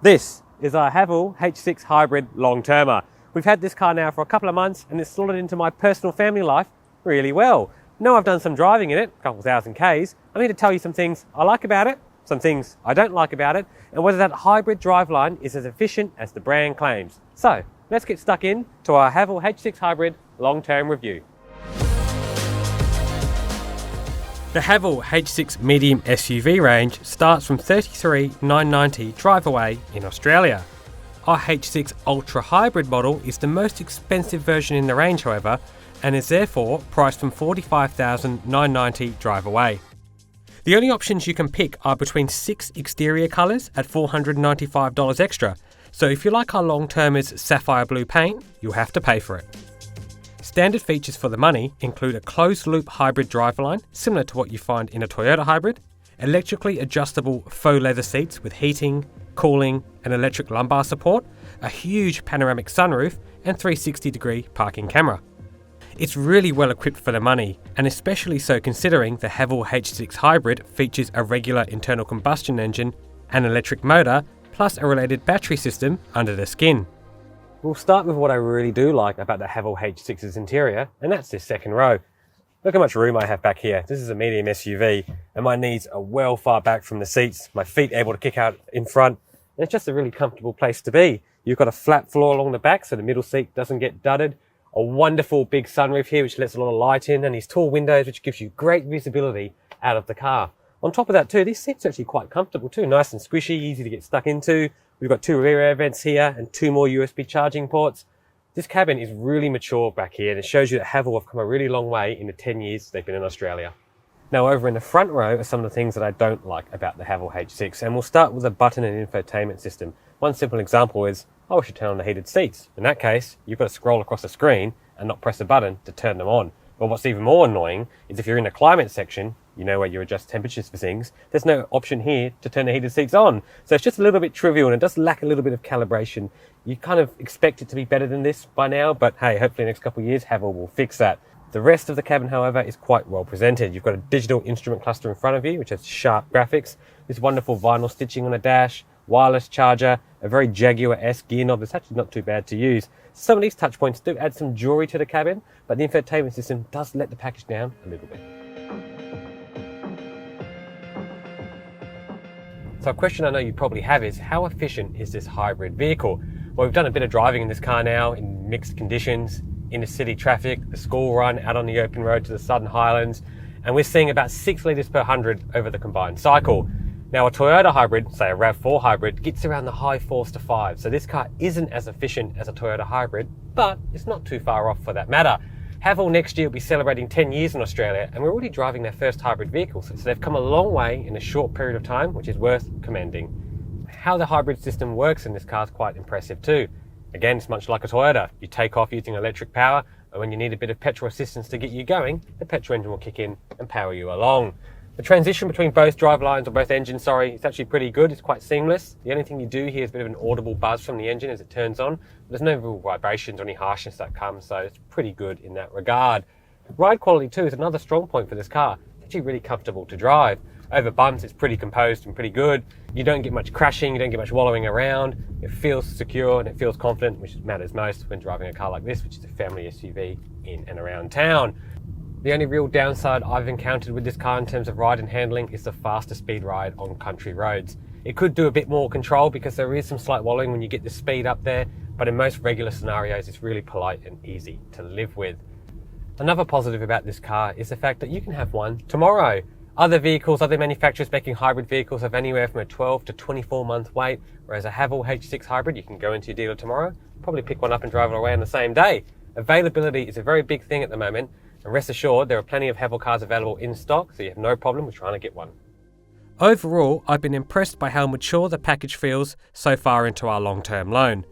This is our Haval H6 Hybrid long-termer. We've had this car now for a couple of months and it's slotted into my personal family life really well. Now I've done some driving in it, a couple thousand Ks. I'm here to tell you some things I like about it, some things I don't like about it, and whether that hybrid driveline is as efficient as the brand claims. So let's get stuck in to our Haval H6 Hybrid long-term review. The Haval H6 medium SUV range starts from $33,990 drive away in Australia. Our H6 Ultra Hybrid model is the most expensive version in the range, however, and is therefore priced from $45,990 drive away. The only options you can pick are between 6 exterior colours at $495 extra, so if you like our long-termer's sapphire blue paint, you'll have to pay for it. Standard features for the money include a closed-loop hybrid driveline, similar to what you find in a Toyota hybrid, electrically adjustable faux leather seats with heating, cooling and electric lumbar support, a huge panoramic sunroof and 360-degree parking camera. It's really well equipped for the money, and especially so considering the Haval H6 Hybrid features a regular internal combustion engine, an electric motor, plus a related battery system under the skin. We'll start with what I really do like about the Haval H6's interior, and that's this second row. Look how much room I have back here. This is a medium SUV, and my knees are well far back from the seats, my feet able to kick out in front, and it's just a really comfortable place to be. You've got a flat floor along the back so the middle seat doesn't get dudded, a wonderful big sunroof here which lets a lot of light in, and these tall windows which gives you great visibility out of the car. On top of that too, these seats are actually quite comfortable too, nice and squishy, easy to get stuck into. We've got 2 rear air vents here and 2 more USB charging ports. This cabin is really mature back here, and it shows you that Haval have come a really long way in the 10 years they've been in Australia. Now over in the front row are some of the things that I don't like about the Haval H6, and we'll start with the button and infotainment system. One simple example is, I should turn on the heated seats. In that case, you've got to scroll across the screen and not press a button to turn them on. But what's even more annoying is if you're in the climate section, you know where you adjust temperatures for things, there's no option here to turn the heated seats on. So it's just a little bit trivial and it does lack a little bit of calibration. You kind of expect it to be better than this by now, but hey, hopefully in the next couple of years, Haval will fix that. The rest of the cabin, however, is quite well presented. You've got a digital instrument cluster in front of you, which has sharp graphics, this wonderful vinyl stitching on the dash, wireless charger, a very Jaguar-esque gear knob that's actually not too bad to use. Some of these touch points do add some jewelry to the cabin, but the infotainment system does let the package down a little bit. So a question I know you probably have is, how efficient is this hybrid vehicle? Well, we've done a bit of driving in this car now in mixed conditions, inner city traffic, a school run out on the open road to the Southern Highlands, and we're seeing about 6 litres per 100 over the combined cycle. Now a Toyota hybrid, say a RAV4 hybrid, gets around the high 4s to 5, so this car isn't as efficient as a Toyota hybrid, but it's not too far off for that matter. Haval next year will be celebrating 10 years in Australia, and we're already driving their first hybrid vehicles, so they've come a long way in a short period of time, which is worth commending. How the hybrid system works in this car is quite impressive too. Again, it's much like a Toyota. You take off using electric power, and when you need a bit of petrol assistance to get you going, the petrol engine will kick in and power you along. The transition between both drivelines, or both engines, it's actually pretty good. It's quite seamless. The only thing you do hear is a bit of an audible buzz from the engine as it turns on. But there's no real vibrations or any harshness that comes, so it's pretty good in that regard. Ride quality too is another strong point for this car. It's actually really comfortable to drive. Over bumps, it's pretty composed and pretty good. You don't get much crashing, you don't get much wallowing around. It feels secure and it feels confident, which matters most when driving a car like this, which is a family SUV in and around town. The only real downside I've encountered with this car in terms of ride and handling is the faster speed ride on country roads. It could do a bit more control because there is some slight wallowing when you get the speed up there, but in most regular scenarios it's really polite and easy to live with. Another positive about this car is the fact that you can have one tomorrow. Other manufacturers making hybrid vehicles have anywhere from a 12 to 24 month wait, whereas a Haval H6 hybrid, you can go into your dealer tomorrow, probably pick one up and drive it away on the same day. Availability is a very big thing at the moment, and rest assured there are plenty of Haval cars available in stock, so you have no problem with trying to get one. Overall, I've been impressed by how mature the package feels so far into our long-term loan.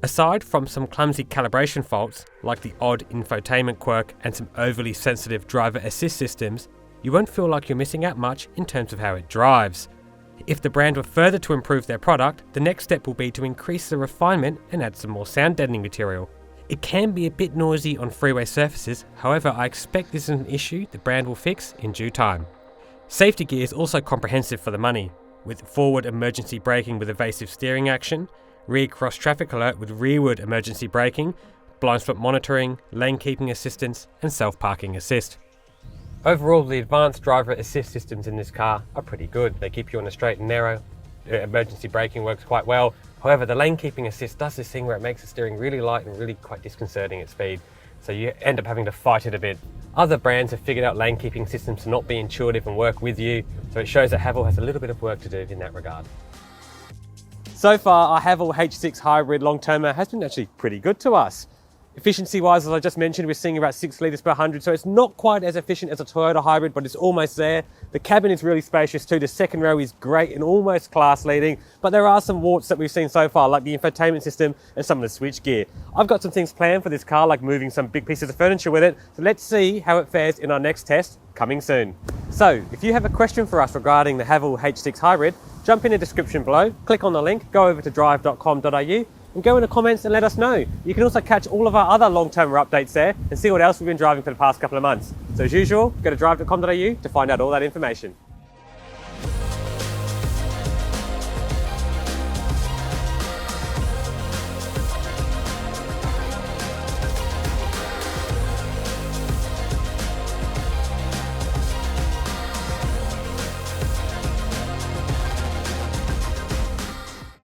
Aside from some clumsy calibration faults, like the odd infotainment quirk and some overly sensitive driver assist systems, you won't feel like you're missing out much in terms of how it drives. If the brand were further to improve their product, the next step will be to increase the refinement and add some more sound deadening material. It can be a bit noisy on freeway surfaces, however I expect this is an issue the brand will fix in due time. Safety gear is also comprehensive for the money. with forward emergency braking with evasive steering action, rear cross traffic alert with rearward emergency braking, blind spot monitoring, lane keeping assistance and self-parking assist. Overall, the advanced driver assist systems in this car are pretty good. They keep you on a straight and narrow. Emergency braking works quite well. However, the lane keeping assist does this thing where it makes the steering really light and really quite disconcerting at speed. So you end up having to fight it a bit. Other brands have figured out lane keeping systems to not be intuitive and work with you. So it shows that Haval has a little bit of work to do in that regard. So far, our Haval H6 Hybrid long-termer has been actually pretty good to us. Efficiency-wise, as I just mentioned, we're seeing about 6 litres per 100, so it's not quite as efficient as a Toyota Hybrid, but it's almost there. The cabin is really spacious too. The second row is great and almost class-leading, but there are some warts that we've seen so far, like the infotainment system and some of the switch gear. I've got some things planned for this car, like moving some big pieces of furniture with it, so let's see how it fares in our next test, coming soon. So, if you have a question for us regarding the Haval H6 Hybrid, jump in the description below, click on the link, go over to drive.com.au, and go in the comments and let us know. You can also catch all of our other long-term updates there and see what else we've been driving for the past couple of months. So as usual, go to drive.com.au to find out all that information.